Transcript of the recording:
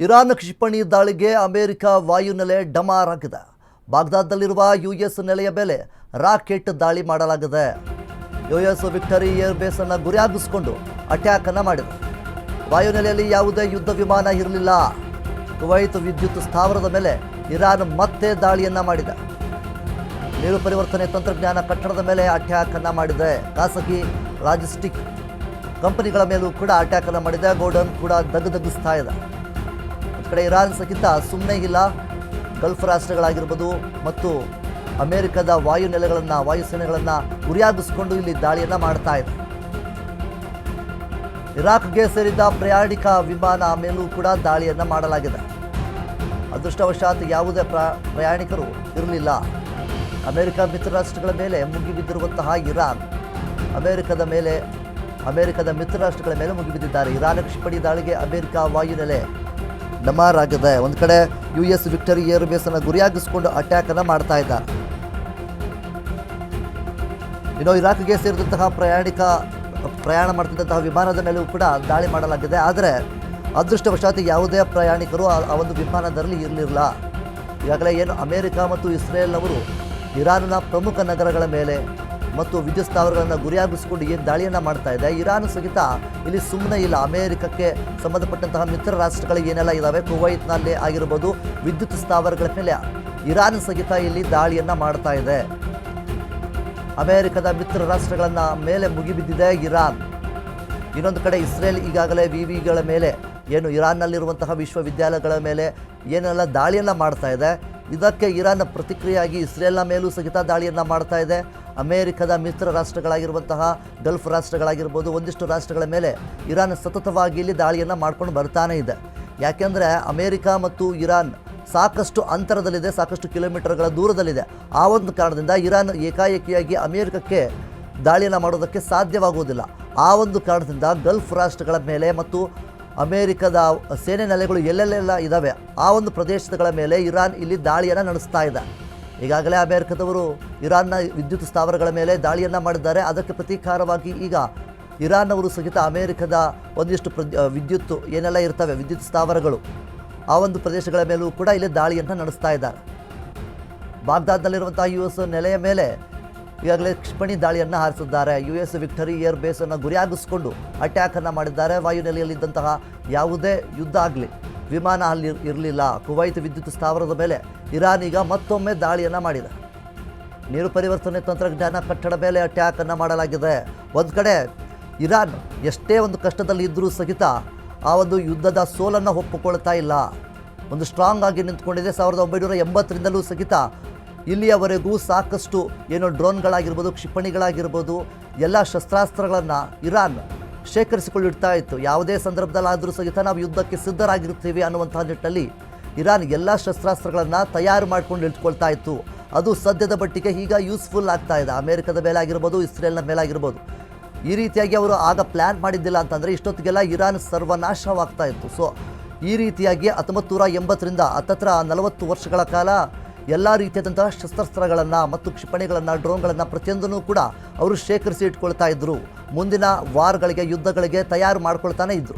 Iran ಕ್ಷಿಪಣಿ ದಾಳಿಗೆ America ವಾಯುನೆಲೆ ಡಮಾರ್ ಆಗಿದೆ. ಬಾಗ್ದಾದ್ನಲ್ಲಿರುವ ಯುಎಸ್ ನೆಲೆಯ ಮೇಲೆ ರಾಕೆಟ್ ದಾಳಿ ಮಾಡಲಾಗಿದೆ. ಯುಎಸ್ ವಿಕ್ಟರಿ ಏರ್ ಬೇಸ್ ಅನ್ನು ಗುರಿಯಾಗಿಸಿಕೊಂಡು ಅಟ್ಯಾಕ್ ಅನ್ನು ಮಾಡಿದೆ. ವಾಯುನೆಲೆಯಲ್ಲಿ ಯಾವುದೇ ಯುದ್ಧ ವಿಮಾನ ಇರಲಿಲ್ಲ. ಕುವೈತ್ ವಿದ್ಯುತ್ ಸ್ಥಾವರದ ಮೇಲೆ ಇರಾನ್ ಮತ್ತೆ ದಾಳಿಯನ್ನ ಮಾಡಿದೆ. ನೀರು ಪರಿವರ್ತನೆ ತಂತ್ರಜ್ಞಾನ ಕಟ್ಟಡದ ಮೇಲೆ ಅಟ್ಯಾಕ್ ಅನ್ನು ಮಾಡಿದೆ. ಖಾಸಗಿ ಲಾಜಿಸ್ಟಿಕ್ ಕಂಪನಿಗಳ ಮೇಲೂ ಕೂಡ ಅಟ್ಯಾಕ್ ಅನ್ನು ಮಾಡಿದೆ. ಗೋಡನ್ ಕೂಡ ದಗ್ಗಿಸ್ತಾ ಇದೆ. ಕಡೆ ಇರಾನ್ ಸಹಿತ ಸುಮ್ಮನೆ ಇಲ್ಲ. ಗಲ್ಫ್ ರಾಷ್ಟ್ರಗಳಾಗಿರ್ಬೋದು ಮತ್ತು ಅಮೆರಿಕದ ವಾಯುಸೇನೆಗಳನ್ನು ಗುರಿಯಾಗಿಸಿಕೊಂಡು ಇಲ್ಲಿ ದಾಳಿಯನ್ನು ಮಾಡ್ತಾ ಇದೆ. ಇರಾಕ್ಗೆ ಸೇರಿದ ಪ್ರಯಾಣಿಕ ವಿಮಾನ ಮೇಲೂ ಕೂಡ ದಾಳಿಯನ್ನು ಮಾಡಲಾಗಿದೆ. ಅದೃಷ್ಟವಶಾತ್ ಯಾವುದೇ ಪ್ರಯಾಣಿಕರು ಇರಲಿಲ್ಲ. ಅಮೆರಿಕ ಮಿತ್ರ ರಾಷ್ಟ್ರಗಳ ಮೇಲೆ ಮುಗಿಬಿದ್ದಿರುವಂತಹ ಇರಾನ್ ಅಮೆರಿಕದ ಮಿತ್ರ ರಾಷ್ಟ್ರಗಳ ಮೇಲೆ ಮುಗಿಬಿದ್ದಿದ್ದಾರೆ. ಇರಾನ್ ಕ್ಷಿಪಣಿ ದಾಳಿಗೆ ಅಮೆರಿಕ ವಾಯುನೆಲೆ ಡಮಾರ್ ಆಗಿದೆ. ಒಂದು ಕಡೆ ಯುಎಸ್ ವಿಕ್ಟರಿ ಏರ್ ಬೇಸ್ ಅನ್ನು ಗುರಿಯಾಗಿಸಿಕೊಂಡು ಅಟ್ಯಾಕ್ ಅನ್ನು ಮಾಡ್ತಾ ಇದ್ದಾರೆ. ಇನ್ನು ಇರಾಕ್ಗೆ ಸೇರಿದಂತಹ ಪ್ರಯಾಣ ಮಾಡ್ತಿದ್ದಂತಹ ವಿಮಾನದ ಮೇಲೂ ಕೂಡ ದಾಳಿ ಮಾಡಲಾಗಿದೆ. ಆದರೆ ಅದೃಷ್ಟವಶಾತ್ ಯಾವುದೇ ಪ್ರಯಾಣಿಕರು ಆ ಒಂದು ವಿಮಾನದಲ್ಲಿ ಇರಲಿಲ್ಲ. ಈಗಾಗಲೇ ಏನು ಅಮೆರಿಕ ಮತ್ತು ಇಸ್ರೇಲ್ ಅವರು ಇರಾನ್ನ ಪ್ರಮುಖ ನಗರಗಳ ಮೇಲೆ ಮತ್ತು ವಿದ್ಯುತ್ ಸ್ಥಾವರಗಳನ್ನು ಗುರಿಯಾಗಿಸಿಕೊಂಡು ಏನು ದಾಳಿಯನ್ನು ಮಾಡ್ತಾ ಇದೆ, ಇರಾನ್ ಸಹಿತ ಇಲ್ಲಿ ಸುಮ್ಮನೆ ಇಲ್ಲ. ಅಮೆರಿಕಕ್ಕೆ ಸಂಬಂಧಪಟ್ಟಂತಹ ಮಿತ್ರ ರಾಷ್ಟ್ರಗಳು ಏನೆಲ್ಲ ಇದ್ದಾವೆ, ಕುವೈತ್ನಲ್ಲಿ ಆಗಿರ್ಬೋದು, ವಿದ್ಯುತ್ ಸ್ಥಾವರಗಳ ಮೇಲೆ ಇರಾನ್ ಸಹಿತ ಇಲ್ಲಿ ದಾಳಿಯನ್ನು ಮಾಡ್ತಾ ಇದೆ. ಅಮೆರಿಕದ ಮಿತ್ರ ರಾಷ್ಟ್ರಗಳನ್ನ ಮೇಲೆ ಮುಗಿಬಿದ್ದಿದೆ ಇರಾನ್. ಇನ್ನೊಂದು ಕಡೆ ಇಸ್ರೇಲ್ ಈಗಾಗಲೇ ವಿವಿಗಳ ಮೇಲೆ ಏನು ಇರಾನ್ನಲ್ಲಿರುವಂತಹ ವಿಶ್ವವಿದ್ಯಾಲಯಗಳ ಮೇಲೆ ಏನೆಲ್ಲ ದಾಳಿಯನ್ನು ಮಾಡ್ತಾ ಇದೆ, ಇದಕ್ಕೆ ಇರಾನ್ ಪ್ರತಿಕ್ರಿಯೆಯಾಗಿ ಇಸ್ರೇಲ್ನ ಮೇಲೂ ಸಹಿತ ದಾಳಿಯನ್ನು ಮಾಡ್ತಾ ಇದೆ. ಅಮೆರಿಕದ ಮಿತ್ರ ರಾಷ್ಟ್ರಗಳಾಗಿರುವಂತಹ ಗಲ್ಫ್ ರಾಷ್ಟ್ರಗಳಾಗಿರ್ಬೋದು, ಒಂದಿಷ್ಟು ರಾಷ್ಟ್ರಗಳ ಮೇಲೆ ಇರಾನ್ ಸತತವಾಗಿ ಇಲ್ಲಿ ದಾಳಿಯನ್ನು ಮಾಡ್ಕೊಂಡು ಬರ್ತಾನೆ ಇದೆ. ಯಾಕೆಂದರೆ ಅಮೆರಿಕ ಮತ್ತು ಇರಾನ್ ಸಾಕಷ್ಟು ಅಂತರದಲ್ಲಿದೆ, ಸಾಕಷ್ಟು ಕಿಲೋಮೀಟರ್ಗಳ ದೂರದಲ್ಲಿದೆ. ಆ ಒಂದು ಕಾರಣದಿಂದ ಇರಾನ್ ಏಕಾಏಕಿಯಾಗಿ ಅಮೆರಿಕಕ್ಕೆ ದಾಳಿಯನ್ನು ಮಾಡೋದಕ್ಕೆ ಸಾಧ್ಯವಾಗುವುದಿಲ್ಲ. ಆ ಒಂದು ಕಾರಣದಿಂದ ಗಲ್ಫ್ ರಾಷ್ಟ್ರಗಳ ಮೇಲೆ ಮತ್ತು ಅಮೆರಿಕದ ಸೇನೆ ನೆಲೆಗಳು ಎಲ್ಲೆಲ್ಲೆಲ್ಲ ಇದ್ದಾವೆ ಆ ಒಂದು ಪ್ರದೇಶಗಳ ಮೇಲೆ ಇರಾನ್ ಇಲ್ಲಿ ದಾಳಿಯನ್ನು ನಡೆಸ್ತಾ ಇದೆ. ಈಗಾಗಲೇ ಅಮೆರಿಕದವರು ಇರಾನ್ನ ವಿದ್ಯುತ್ ಸ್ಥಾವರಗಳ ಮೇಲೆ ದಾಳಿಯನ್ನು ಮಾಡಿದ್ದಾರೆ. ಅದಕ್ಕೆ ಪ್ರತೀಕಾರವಾಗಿ ಈಗ ಇರಾನ್ ಅವರು ಸಹಿತ ಅಮೆರಿಕದ ಒಂದಿಷ್ಟು ವಿದ್ಯುತ್ ಏನೆಲ್ಲ ಇರ್ತವೆ ವಿದ್ಯುತ್ ಸ್ಥಾವರಗಳು ಆ ಒಂದು ಪ್ರದೇಶಗಳ ಮೇಲೂ ಕೂಡ ಇಲ್ಲಿ ದಾಳಿಯನ್ನು ನಡೆಸ್ತಾ ಇದ್ದಾರೆ. ಬಾಗ್ದಾದ್ನಲ್ಲಿರುವಂಥ ಯುಎಸ್ ನೆಲೆಯ ಮೇಲೆ ಈಗಾಗಲೇ ಕ್ಷಿಪಣಿ ದಾಳಿಯನ್ನು ಹಾರಿಸಿದ್ದಾರೆ. ಯುಎಸ್ ವಿಕ್ಟರಿ ಏರ್ ಬೇಸ್ ಅನ್ನು ಗುರಿಯಾಗಿಸಿಕೊಂಡು ಅಟ್ಯಾಕ್ ಅನ್ನು ಮಾಡಿದ್ದಾರೆ. ವಾಯುನೆಲೆಯಲ್ಲಿದ್ದಂತಹ ಯಾವುದೇ ಯುದ್ಧ ಆಗಲಿ ವಿಮಾನ ಅಲ್ಲಿ ಇರಲಿಲ್ಲ. ಕುವೈತ್ ವಿದ್ಯುತ್ ಸ್ಥಾವರದ ಮೇಲೆ ಇರಾನ್ ಈಗ ಮತ್ತೊಮ್ಮೆ ದಾಳಿಯನ್ನು ಮಾಡಿದೆ. ನೀರು ಪರಿವರ್ತನೆ ತಂತ್ರಜ್ಞಾನ ಕಟ್ಟಡ ಮೇಲೆ ಅಟ್ಯಾಕ್ ಅನ್ನು ಮಾಡಲಾಗಿದೆ. ಒಂದು ಕಡೆ ಇರಾನ್ ಎಷ್ಟೇ ಒಂದು ಕಷ್ಟದಲ್ಲಿ ಇದ್ದರೂ ಸಹಿತ ಆ ಒಂದು ಯುದ್ಧದ ಸೋಲನ್ನು ಒಪ್ಪಿಕೊಳ್ತಾ ಇಲ್ಲ. ಒಂದು ಸ್ಟ್ರಾಂಗ್ ಆಗಿ ನಿಂತ್ಕೊಂಡಿದೆ. 1980ರಿಂದಲೂ ಸಹಿತ ಇಲ್ಲಿಯವರೆಗೂ ಸಾಕಷ್ಟು ಏನು ಡ್ರೋನ್ಗಳಾಗಿರ್ಬೋದು, ಕ್ಷಿಪಣಿಗಳಾಗಿರ್ಬೋದು, ಎಲ್ಲ ಶಸ್ತ್ರಾಸ್ತ್ರಗಳನ್ನು ಇರಾನ್ ಶೇಖರಿಸಿಕೊಂಡಿಡ್ತಾ ಇತ್ತು. ಯಾವುದೇ ಸಂದರ್ಭದಲ್ಲಾದರೂ ಸಹಿತ ನಾವು ಯುದ್ಧಕ್ಕೆ ಸಿದ್ಧರಾಗಿರ್ತೀವಿ ಅನ್ನುವಂತಹ ನಿಟ್ಟಿನಲ್ಲಿ ಇರಾನ್ ಎಲ್ಲ ಶಸ್ತ್ರಾಸ್ತ್ರಗಳನ್ನು ತಯಾರು ಮಾಡ್ಕೊಂಡು ಇಟ್ಕೊಳ್ತಾ ಇತ್ತು. ಅದು ಸದ್ಯದ ಮಟ್ಟಿಗೆ ಈಗ ಯೂಸ್ಫುಲ್ ಆಗ್ತಾ ಇದೆ. ಅಮೆರಿಕದ ಮೇಲಾಗಿರ್ಬೋದು, ಇಸ್ರೇಲ್ನ ಮೇಲಾಗಿರ್ಬೋದು. ಈ ರೀತಿಯಾಗಿ ಅವರು ಆಗ ಪ್ಲ್ಯಾನ್ ಮಾಡಿದ್ದಿಲ್ಲ ಅಂತಂದರೆ ಇಷ್ಟೊತ್ತಿಗೆಲ್ಲ ಇರಾನ್ ಸರ್ವನಾಶವಾಗ್ತಾ ಇತ್ತು. ಸೊ ಈ ರೀತಿಯಾಗಿ 1980ರಿಂದ ಹತ್ತತ್ರ 40 ವರ್ಷಗಳ ಕಾಲ ಎಲ್ಲ ರೀತಿಯಾದಂತಹ ಶಸ್ತ್ರಾಸ್ತ್ರಗಳನ್ನು ಮತ್ತು ಕ್ಷಿಪಣಿಗಳನ್ನು, ಡ್ರೋನ್ಗಳನ್ನು ಪ್ರತಿಯೊಂದನ್ನು ಕೂಡ ಅವರು ಶೇಖರಿಸಿ ಇಟ್ಕೊಳ್ತಾ ಇದ್ದರು. ಮುಂದಿನ ವಾರ್ಗಳಿಗೆ, ಯುದ್ಧಗಳಿಗೆ ತಯಾರು ಮಾಡ್ಕೊಳ್ತಾನೆ ಇದ್ದರು.